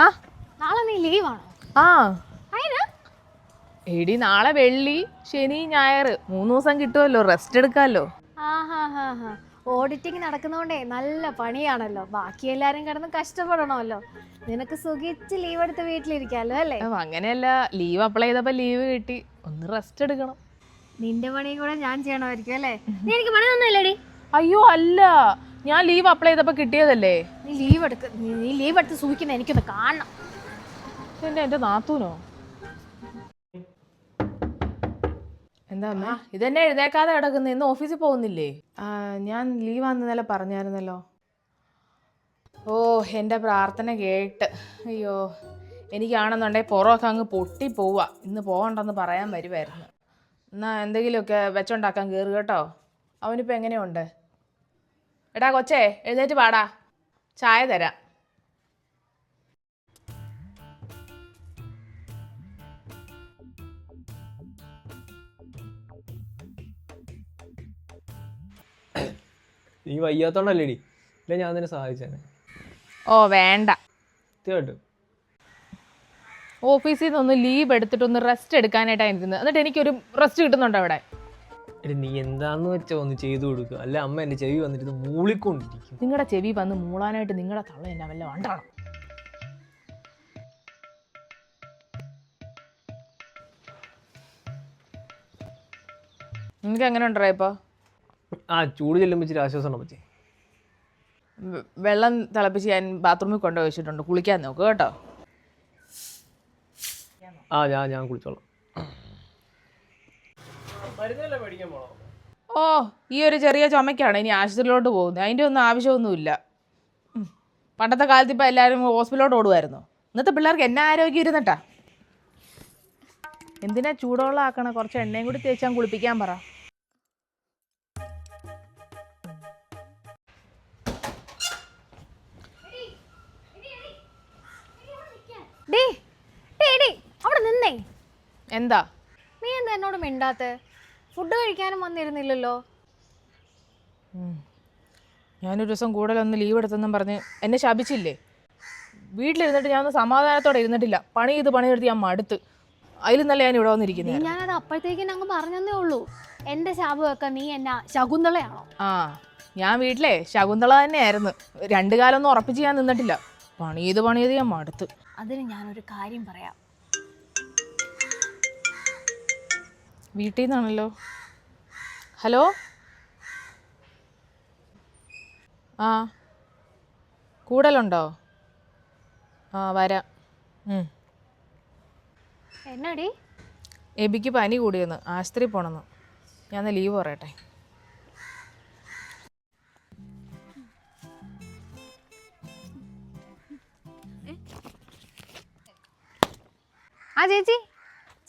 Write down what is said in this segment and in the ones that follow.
ആ നാളെ നീ ലീവാണോ? ആ എടി നാളെ വെള്ളി ശനി ഞായർ 3 ദിവസം കിട്ടുമല്ലോ, റെസ്റ്റ് എടുക്കാമല്ലോ. ഓഡിറ്റിംഗ് നടക്കുന്നോണ്ടേ നല്ല പണിയാണല്ലോ. ബാക്കി എല്ലാരും കിടന്ന് കഷ്ടപ്പെടണമല്ലോ. നിനക്ക് സുഖിച്ച് ലീവ് എടുത്ത് വീട്ടിലിരിക്കാലോ അല്ലേ? അങ്ങനെയല്ല, ലീവ് അപ്ലൈ ചെയ്തപ്പോ ലീവ് കിട്ടി, ഒന്ന് റെസ്റ്റ് എടുക്കണം. നിന്റെ പണിയും കൂടെ ഞാൻ ചെയ്യണമായിരിക്കും അല്ലേ? നീ എനിക്ക് പണി തന്നില്ലേടി? അയ്യോ അല്ല, ഞാൻ ലീവ് അപ്ലൈ ചെയ്തപ്പോ കിട്ടിയതല്ലേ. നീ ലീവ് എടുത്ത് സൂഹിക്കുന്ന എനിക്കൊന്ന് കാണണം. എന്റെ നാത്തൂനോ? എന്താ അമ്മ ഇതെന്നെ എഴുന്നേക്കാതെ കിടക്കുന്നു? ഇന്ന് ഓഫീസിൽ പോകുന്നില്ലേ? ഞാൻ ലീവാന്ന് ഇന്നലെ പറഞ്ഞായിരുന്നല്ലോ. ഓ എൻ്റെ പ്രാർത്ഥന കേട്ട്. അയ്യോ, എനിക്കാണെന്നുണ്ടെങ്കിൽ പുറമൊക്കെ അങ്ങ് പൊട്ടിപ്പോവാ. ഇന്ന് പോകണ്ടെന്ന് പറയാൻ വരുമായിരുന്നു. എന്നാൽ എന്തെങ്കിലുമൊക്കെ വെച്ചുണ്ടാക്കാൻ കയറുക കേട്ടോ. അവനിപ്പോൾ എങ്ങനെയുണ്ട്? എടാ കൊച്ചേ, എഴുന്നേറ്റ് പാടാ, ചായ തരാം. നീ വയ്യാത്തോണ്ടല്ലേടി, ഇല്ല ഞാൻ നിന്നെ സഹായിച്ചേനെ. ഓ വേണ്ട, തീർച്ചയായിട്ടും ഓഫീസിൽ നിന്നൊന്ന് ലീവ് എടുത്തിട്ടൊന്ന് റെസ്റ്റ് എടുക്കാനായിട്ടാണ് ഇരുന്നത്. എന്നിട്ട് എനിക്കൊരു റെസ്റ്റ് കിട്ടുന്നുണ്ടോ അവിടെ? എടി നീ എന്താന്ന് വെച്ചാൽ ഒന്ന് ചെയ്തു കൊടുക്കുക, അല്ല അമ്മ എൻ്റെ ചെവി വന്നിട്ട് മൂളിക്കൊണ്ടിരിക്കും. നിങ്ങളുടെ ചെവി വന്ന് മൂളാനായിട്ട് നിങ്ങളുടെ തള്ള എന്നെ വല്ല വണ്ടാണോ? നിങ്ങൾക്ക് എങ്ങനെ ഉണ്ടോ ഇപ്പോൾ? ചൂട് ചെല്ലുമ്പോൾ ഇച്ചിരി ആശ്വാസം ഉണ്ടോ പറ്റി? വെള്ളം തിളപ്പിച്ച് ഞാൻ ബാത്റൂമിൽ കൊണ്ടുപോയി വെച്ചിട്ടുണ്ട്, കുളിക്കാൻ നോക്കുക കേട്ടോ. ഞാൻ കുളിച്ചോളാം. ഓ, ഈ ഒരു ചെറിയ ചുമക്കാണ് ഇനി ആശുപത്രിയിലോട്ട് പോകുന്നത്. അതിൻ്റെ ഒന്നും ആവശ്യമൊന്നുമില്ല. പണ്ടത്തെ കാലത്ത് ഇപ്പം എല്ലാവരും ഹോസ്പിറ്റലിലോട്ട് ഓടുമായിരുന്നു. ഇന്നത്തെ പിള്ളേർക്ക് എന്നാ ആരോഗ്യം ഇരുന്നിട്ടാ. എന്തിനാ ചൂടുവെള്ളം ആക്കണം? കുറച്ച് എണ്ണയും കൂടി തേച്ചാൽ കുളിപ്പിക്കാൻ പറ. അവിടെ നിന്നേ. എന്താ നീ എന്താ എന്നോട് മിണ്ടാത്തെ? ഫുഡ് കഴിക്കാനും വന്നിരുന്നില്ലല്ലോ. ഞാനൊരു ദിവസം കൂടുതലൊന്ന് ലീവ് എടുത്തെന്നും പറഞ്ഞ് എന്നെ ശപിച്ചില്ലേ? വീട്ടിലിരുന്നിട്ട് ഞാനൊന്ന് സമാധാനത്തോടെ ഇരുന്നിട്ടില്ല. പണിയെടുത്ത് ഞാൻ മടുത്ത്. അതിൽ നല്ല ഞാൻ ഇവിടെ വന്നിരിക്കുന്നത്. ഞാനത് അപ്പോഴത്തേക്കും അങ്ങ് പറഞ്ഞതേ ഉള്ളൂ. എൻ്റെ ശാപമൊക്കെ നീ എന്നാ ശകുന്തളയാണോ? ഞാൻ വീട്ടിലെ ശകുന്തള തന്നെയായിരുന്നു. 2 കാലമൊന്നും ഉറപ്പിച്ച് ഞാൻ നിന്നിട്ടില്ല. പണിയത് ഞാൻ മടുത്ത്. അതിന് ഞാനൊരു കാര്യം പറയാം. വീട്ടിൽ നിന്നാണല്ലോ. ഹലോ, കൂടുതലുണ്ടോ? വരാം. എന്നാടി? എബിക്ക് പനി കൂടിയെന്ന്, ആശുപത്രി പോണെന്ന്. ഞാൻ ലീവ് പറയട്ടെ. ചേച്ചി,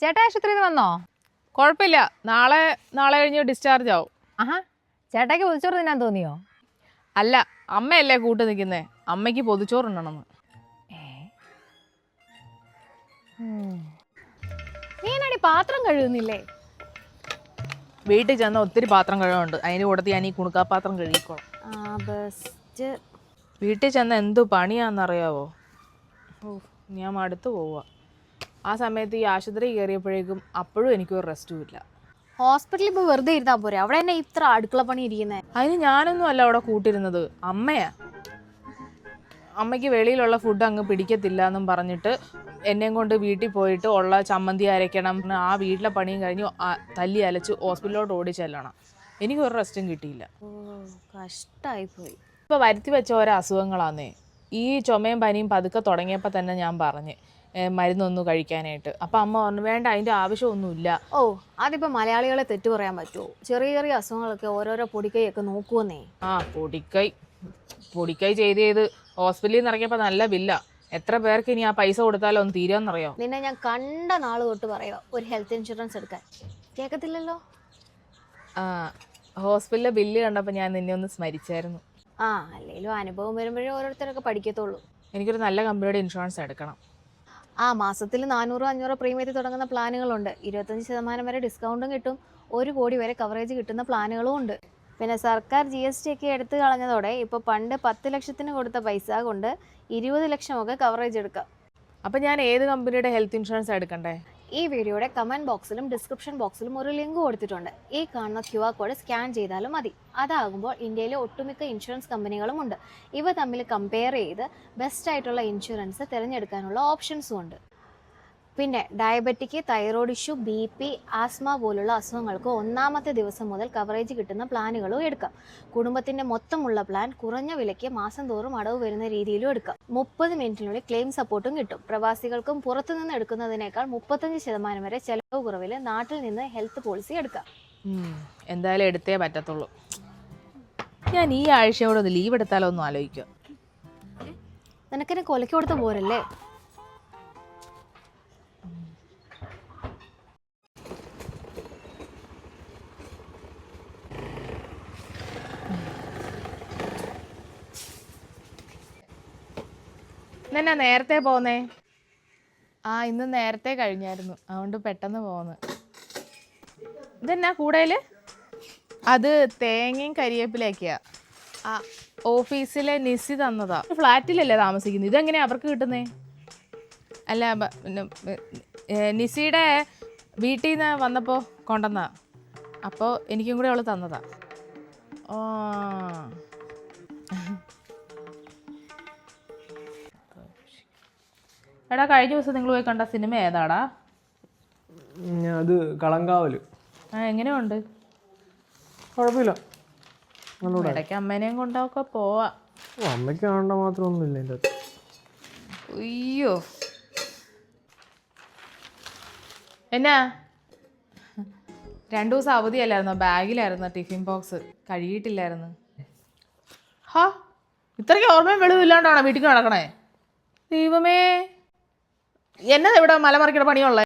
ചേട്ടാ ആശുപത്രിയിൽ നിന്ന് വന്നോ? കുഴപ്പമില്ല, നാളെ കഴിഞ്ഞ് ഡിസ്ചാർജ് ആവും. ചേട്ടാക്ക് പൊതിച്ചോറ് തിന്നാൻ തോന്നിയോ? അല്ല, അമ്മയല്ലേ കൂട്ട് നിൽക്കുന്നേ, അമ്മയ്ക്ക് പൊതിച്ചോറുണ്ടെന്ന്. നീ എന്നാടി പാത്രം കഴുകുന്നില്ലേ? വീട്ടിൽ ചെന്ന ഒത്തിരി പാത്രം കഴുകുന്നുണ്ട്. അതിൻ്റെ കൂട്ടത്തിൽ ഞാൻ ഈ കുണുക്കാപ്പാത്രം കഴുകിക്കോളാം. വീട്ടിൽ ചെന്ന എന്തു പണിയാണെന്നറിയാവോ? ഞാൻ മടുത്ത് പോവുക. ആ സമയത്ത് ഈ ആശുപത്രി കയറിയപ്പോഴേക്കും അപ്പോഴും എനിക്കൊരു റെസ്റ്റും ഇല്ല. ഹോസ്പിറ്റലിൽ ഇപ്പോൾ വെറുതെ ഇരുന്നാൽ പോരെ? അവിടെ തന്നെ ഇത്ര അടുക്കള പണി ഇരിക്കുന്നത്. അതിന് ഞാനൊന്നും അല്ല അവിടെ കൂട്ടിരുന്നത്, അമ്മയാ. അമ്മയ്ക്ക് വെളിയിലുള്ള ഫുഡ് അങ്ങ് പിടിക്കത്തില്ല എന്നും പറഞ്ഞിട്ട് എന്നെയും കൊണ്ട് വീട്ടിൽ പോയിട്ട് ഉള്ള ചമ്മന്തി അരയ്ക്കണം. ആ വീട്ടിലെ പണിയും കഴിഞ്ഞ് തല്ലി അലച്ച് ഹോസ്പിറ്റലിലോട്ട് ഓടി ചെല്ലണം. എനിക്കൊരു റെസ്റ്റും കിട്ടിയില്ല. കഷ്ടമായിപ്പോയി. ഇപ്പോൾ വരുത്തി വെച്ച ഓരോ അസുഖങ്ങളാന്നേ. ഈ ചുമയും പനിയും പതുക്കെ തുടങ്ങിയപ്പോൾ തന്നെ ഞാൻ പറഞ്ഞ് മരുന്നൊന്നും കഴിക്കാനായിട്ട്. അപ്പം അമ്മ പറഞ്ഞു വേണ്ട, അതിൻ്റെ ആവശ്യമൊന്നുമില്ല. അതിപ്പോൾ മലയാളികളെ തെറ്റു പറയാൻ പറ്റുമോ? ചെറിയ ചെറിയ അസുഖങ്ങളൊക്കെ ഓരോരോ പൊടിക്കൈയൊക്കെ നോക്കുമെന്നേ. പൊടിക്കൈ ചെയ്ത് ഹോസ്പിറ്റലിൽ നിന്ന് ഇറങ്ങിയപ്പോൾ നല്ല ബില്ല. എത്ര പേർക്ക് ഇനി ആ പൈസ കൊടുത്താലോ ഒന്ന് തീരുമെന്നറിയോ? നിന്നെ ഞാൻ കണ്ട നാൾ തൊട്ട് പറയുക ഒരു ഹെൽത്ത് ഇൻഷുറൻസ് എടുക്കാൻ. കേൾക്കത്തില്ലല്ലോ. ഹോസ്പിറ്റലിലെ ബില്ല് കണ്ടപ്പോൾ ഞാൻ നിന്നെ ഒന്ന് സ്മരിച്ചായിരുന്നു. അല്ലെങ്കിലും അനുഭവം വരുമ്പോഴേ ഓരോരുത്തരൊക്കെ പഠിക്കത്തുള്ളൂ. എനിക്കൊരു നല്ല കമ്പനിയുടെ ഇൻഷുറൻസ് എടുക്കണം. മാസത്തിൽ 400-500 പ്രീമിയത്തിൽ തുടങ്ങുന്ന പ്ലാനുകളുണ്ട്. 25% വരെ ഡിസ്കൗണ്ടും കിട്ടും. 1 കോടി വരെ കവറേജ് കിട്ടുന്ന പ്ലാനുകളും ഉണ്ട്. പിന്നെ സർക്കാർ GST ഒക്കെ എടുത്തു കളഞ്ഞതോടെ ഇപ്പോൾ പണ്ട് 10 ലക്ഷത്തിന് കൊടുത്ത പൈസ കൊണ്ട് 20 ലക്ഷമൊക്കെ കവറേജ് എടുക്കാം. അപ്പം ഞാൻ ഏത് കമ്പനിയുടെ ഹെൽത്ത് ഇൻഷുറൻസ് എടുക്കണ്ടേ? ഈ വീഡിയോയുടെ കമൻറ്റ് ബോക്സിലും ഡിസ്ക്രിപ്ഷൻ ബോക്സിലും ഒരു ലിങ്ക് കൊടുത്തിട്ടുണ്ട്. ഈ കാണുന്ന QR കോഡ് സ്കാൻ ചെയ്താലും മതി. അതാകുമ്പോൾ ഇന്ത്യയിലെ ഒട്ടുമിക്ക ഇൻഷുറൻസ് കമ്പനികളും ഉണ്ട്. ഇവ തമ്മിൽ കമ്പയർ ചെയ്ത് ബെസ്റ്റ് ആയിട്ടുള്ള ഇൻഷുറൻസ് തിരഞ്ഞെടുക്കാനുള്ള ഓപ്ഷൻസും ഉണ്ട്. പിന്നെ diabetic, thyroid issue, BP, asthma പോലുള്ള അസുഖങ്ങൾക്ക് 1ാമത്തെ ദിവസം മുതൽ കവറേജ് കിട്ടുന്ന പ്ലാനുകളും എടുക്കാം. കുടുംബത്തിൻ്റെ മൊത്തമുള്ള പ്ലാൻ കുറഞ്ഞ വിലയ്ക്ക് മാസം തോറും അടവ് വരുന്ന രീതിയിലും എടുക്കാം. 30 മിനിറ്റിനുള്ളിൽ ക്ലെയിം സപ്പോർട്ടും കിട്ടും. പ്രവാസികൾക്കും പുറത്തുനിന്ന് എടുക്കുന്നതിനേക്കാൾ 35% വരെ ചെലവ് കുറവിൽ നാട്ടിൽ നിന്ന് ഹെൽത്ത് പോളിസി എടുക്കാം. എന്തായാലും എടുത്തേ പറ്റത്തുള്ളൂ. ഞാൻ ഈ ആഴ്ചയോടെ ഒന്ന് ലീവ് എടുത്താലോ ഒന്നും ആലോചിക്കുക. നിനക്കെന്നെ കൊലയ്ക്ക് കൊടുത്ത പോരല്ലേ? എന്നാ നേരത്തെ പോന്നേ? ഇന്ന് നേരത്തെ കഴിഞ്ഞായിരുന്നു, അതുകൊണ്ട് പെട്ടെന്ന് പോന്ന്. ഇതെന്നാ കൂടയില്? അത് തേങ്ങയും കരിവേപ്പിലൊക്കെയാ. ഓഫീസിലെ നിസി തന്നതാ. ഫ്ലാറ്റിലല്ലേ താമസിക്കുന്നത്, ഇതെങ്ങനെയാ അവർക്ക് കിട്ടുന്നേ? അല്ല നിസിയുടെ വീട്ടിൽ നിന്ന് വന്നപ്പോൾ കൊണ്ടുവന്നാ, അപ്പോൾ എനിക്കും കൂടെ അവൾ തന്നതാ. എടാ, കഴിഞ്ഞ ദിവസം നിങ്ങൾ പോയി കണ്ട സിനിമ ഏതാടാ? അത് കളങ്കാവല്. എങ്ങനെയുണ്ട്? കുഴപ്പമില്ല. ഇടയ്ക്ക് അമ്മേനെയും കൊണ്ടൊക്കെ പോവാ. അമ്മയ്ക്ക് കാണേണ്ട മാത്രമൊന്നുമില്ല എൻ്റെ അടുത്ത്. അയ്യോ, എന്നാ 2 ദിവസം അവധിയല്ലായിരുന്നോ? ബാഗിലായിരുന്നു ടിഫിൻ ബോക്സ്, കഴുകിയിട്ടില്ലായിരുന്നു. ഇത്രയ്ക്ക് ഓർമ്മയും വെളിവില്ലാണ്ടാണോ വീട്ടിൽ നടക്കണേ? ദൈവമേ, എന്നാ ഇവിടെ മലമറിക്കണ പണിയുള്ളേ?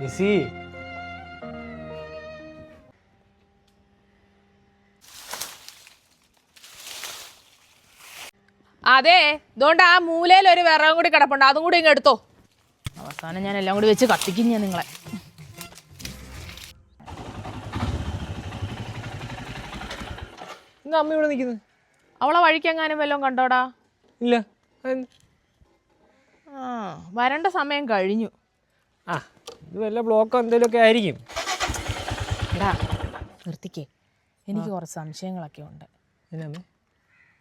നിസി, അതെ, ഇതുകൊണ്ട് ആ മൂലയിൽ ഒരു വിറകും കൂടി കിടപ്പുണ്ട്, അതും കൂടി ഇങ്ങ് എടുത്തോ. അവസാനം ഞാൻ എല്ലാം കൂടി വെച്ച് കത്തിക്കും ഞാൻ നിങ്ങളെ. എന്താ അമ്മ ഇവിടെ നിൽക്കുന്നത്? അവളെ വഴിക്കെങ്ങാനും വല്ലതും കണ്ടോടാ? ഇല്ല. വരേണ്ട സമയം കഴിഞ്ഞു. ഇത് വല്ല ബ്ലോക്കോ എന്തെങ്കിലുമൊക്കെ ആയിരിക്കും. എടാ നിർത്തിക്കേ, എനിക്ക് കുറച്ച് സംശയങ്ങളൊക്കെ ഉണ്ട്.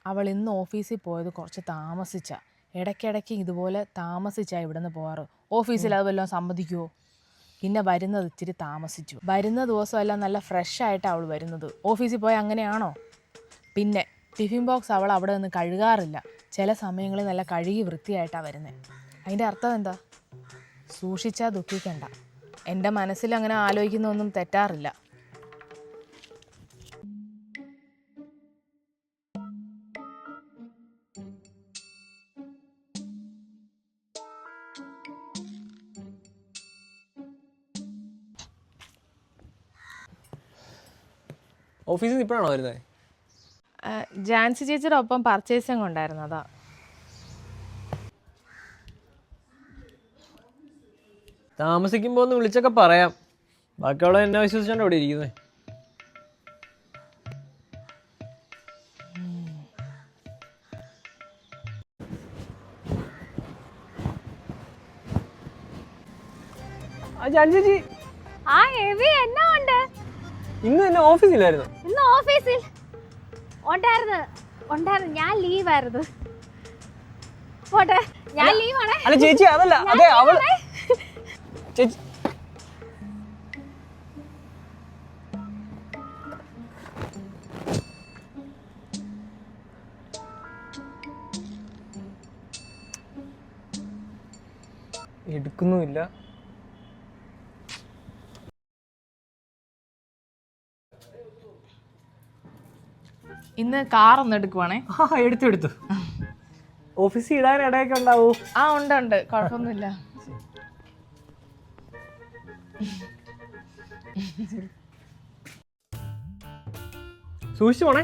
അവൾ ഇന്ന് ഓഫീസിൽ പോയത് കുറച്ച് താമസിച്ചാ. ഇടയ്ക്കിടയ്ക്ക് ഇതുപോലെ താമസിച്ചാ ഇവിടെ നിന്ന് പോകാറ്. ഓഫീസിൽ അത് വല്ലതും സമ്മതിക്കുമോ? പിന്നെ വരുന്നത് ഇച്ചിരി താമസിച്ചു. വരുന്ന ദിവസമെല്ലാം നല്ല ഫ്രഷ് ആയിട്ടാണ് അവൾ വരുന്നത്. ഓഫീസിൽ പോയാൽ അങ്ങനെയാണോ? പിന്നെ ടിഫിൻ ബോക്സ് അവൾ അവിടെ നിന്ന് കഴുകാറില്ല. ചില സമയങ്ങളിൽ നല്ല കഴുകി വൃത്തിയായിട്ടാണ് വരുന്നത്. അതിൻ്റെ അർത്ഥം എന്താ? സൂക്ഷിച്ചാൽ ദുഃഖിക്കണ്ട. എൻ്റെ മനസ്സിൽ അങ്ങനെ ആലോചിക്കുന്നൊന്നും തെറ്റാറില്ല. ഓഫീസിൽ നിന്ന് ഇപ്പോഴാണോ വരുന്നത്? ജാൻസി ചേച്ചിയുടെ ഒപ്പം പർച്ചേസിങ് ഉണ്ടായിരുന്നു, അതാ. താമസിക്കുമ്പോൾ ഒന്ന് വിളിച്ചൊക്കെ പറയാം. ബാക്കിയുള്ള എന്നെ വിശ്വസിച്ചാണ് ഇവിടെ ഇരിക്കുന്നത്. ചേച്ചി, ഇന്ന് തന്നെ ഓഫീസിലായിരുന്നു? ഇന്ന് ഓഫീസിൽ ഉണ്ടായിരുന്നു. ഞാൻ ലീവായിരുന്നു. പോട്ടെ, ഞാൻ ലീവാണ്. അല്ല ചേച്ചി, അതല്ല, അതെ അവൾ ചേച്ചി. എടുക്കുന്നുമില്ല. ഇന്ന് കാറൊന്ന് എടുക്കുവാണേ. എടുത്തു. ഓഫീസിൽ ഇടാൻ ഇടയൊക്കെ ഉണ്ടാവൂ? ഉണ്ട്, കുഴപ്പമൊന്നുമില്ല. സൂക്ഷിച്ചു പോണേ.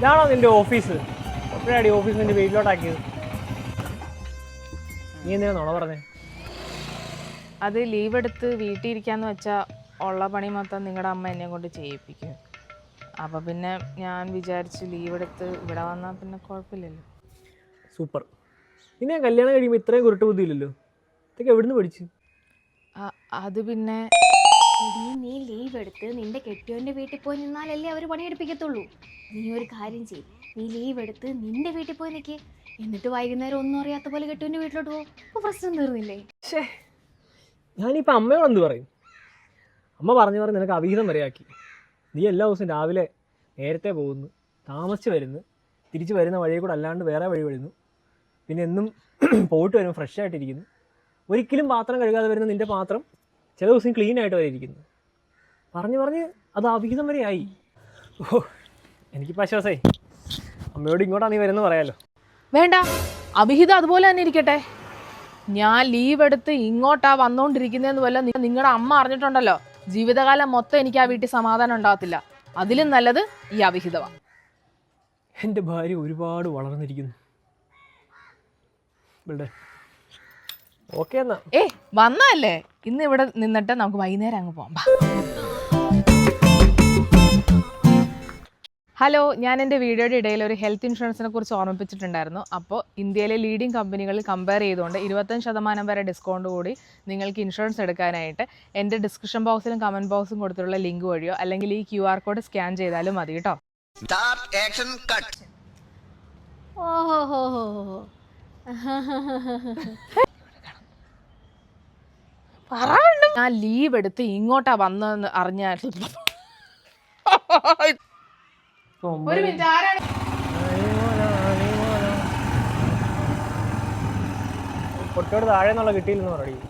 ഇതാണോ നിന്റെ ഓഫീസ്? എപ്പോഴാണ് ഈ ഓഫീസ് നിന്റെ വീട്ടിലോട്ടാക്കിയത്? നീ എന്തിനാ നുണ പറഞ്ഞേ? അത് ലീവ് എടുത്ത് വീട്ടിൽ ഇരിക്കാന്ന് വെച്ചാൽ ഉള്ള പണി മൊത്തം നിങ്ങളുടെ അമ്മ എന്നെ കൊണ്ട് ചെയ്യിപ്പിക്കും. അപ്പോൾ പിന്നെ ഞാൻ വിചാരിച്ചു ലീവ് എടുത്ത് ഇവിടെ വന്നാൽ പിന്നെ കുഴപ്പമില്ലല്ലോ. സൂപ്പർ. പിന്നെ കല്യാണം കഴിയുമ്പോൾ ഇത്രയും കുരുട്ട് ബുദ്ധിയില്ലല്ലോ. ഇതൊക്കെ എവിടുന്ന് പഠിച്ചു? അത് പിന്നെ നീ ലീവ് എടുത്ത് നിന്റെ കെട്ടിയോന്റെ വീട്ടിൽ പോയി നിന്നാലല്ലേ അവർ പണിയെടുപ്പിക്കത്തുള്ളൂ. നീ ഒരു കാര്യം ചെയ്യ്, നീ ലീവ് എടുത്ത് നിന്റെ വീട്ടിൽ പോയി നിൽക്കേ, എന്നിട്ട് വൈകുന്നേരം ഒന്നും അറിയാത്ത പോലെ കെട്ടിയോന്റെ വീട്ടിലോട്ട് പോകും. അപ്പോൾ പ്രശ്നം തീർന്നില്ലേ? ഞാനിപ്പോൾ അമ്മയോട് എന്ത് പറയും? അമ്മ പറഞ്ഞു നിനക്ക് അവിഹിതം വരെയാക്കി. നീ എല്ലാ ദിവസവും രാവിലെ നേരത്തെ പോകുന്നു, താമസിച്ച് വരുന്നു, തിരിച്ച് വരുന്ന വഴിയെ കൂടെ അല്ലാണ്ട് വേറെ വഴി വരുന്നു, പിന്നെ എന്നും പോയിട്ട് വരുമ്പോൾ ഫ്രഷ് ആയിട്ടിരിക്കുന്നു. ഒരിക്കലും പാത്രം കഴുകാതെ വരുന്ന നിൻ്റെ പാത്രം ചില ദിവസം ക്ലീൻ ആയിട്ട് വരെ ഇരിക്കുന്നു. പറഞ്ഞ് അത് അവിഹിതം വരെ ആയി. ഓ, എനിക്കിപ്പോൾ ആശ്വാസമായി. അമ്മയോട് ഇങ്ങോട്ടാണ് നീ വരുന്നത് പറയാമല്ലോ. വേണ്ട, അവിഹിതം അതുപോലെ തന്നെ ഇരിക്കട്ടെ. ഞാൻ ലീവ് എടുത്ത് ഇങ്ങോട്ടാ വന്നുകൊണ്ടിരിക്കുന്നതെന്ന് വല്ല നിങ്ങളുടെ അമ്മ അറിഞ്ഞിട്ടുണ്ടല്ലോ, ജീവിതകാലം മൊത്തം എനിക്ക് ആ വീട്ടിൽ സമാധാനം ഉണ്ടാകത്തില്ല. അതിലും നല്ലത് ഈ അവിഹിതമാണ്. എൻ്റെ ഭാര്യ ഒരുപാട് വളർന്നിരിക്കുന്നു. ഇവിടെ ഓക്കെ എന്നാ. വന്നല്ലേ, ഇന്ന് ഇവിടെ നിന്നിട്ട് നമുക്ക് വൈകുന്നേരം അങ്ങ് പോകാം. ഹലോ, ഞാൻ എൻ്റെ വീഡിയോയുടെ ഇടയിൽ ഒരു ഹെൽത്ത് ഇൻഷുറൻസിനെ കുറിച്ച് ഓർമ്മിപ്പിച്ചിട്ടുണ്ടായിരുന്നു. അപ്പോൾ ഇന്ത്യയിലെ ലീഡിംഗ് കമ്പനികളിൽ കമ്പയർ ചെയ്തുകൊണ്ട് 25% വരെ ഡിസ്കൗണ്ട് കൂടി നിങ്ങൾക്ക് ഇൻഷുറൻസ് എടുക്കാനായിട്ട് എൻ്റെ ഡിസ്ക്രിപ്ഷൻ ബോക്സിലും കമൻറ്റ് ബോക്സും കൊടുത്തിട്ടുള്ള ലിങ്ക് വഴിയോ അല്ലെങ്കിൽ ഈ QR കോഡ് സ്കാൻ ചെയ്താലും മതി കേട്ടോ. ഓഹോ, ഞാൻ ലീവ് എടുത്ത് ഇങ്ങോട്ടാ വന്നതെന്ന് അറിഞ്ഞാൽ ഒരു മിനിറ്റ്, ആരാണ്? പൊട്ടോട് താഴെ നിന്നുള്ള കിട്ടിയില്ലെന്ന് പറയും.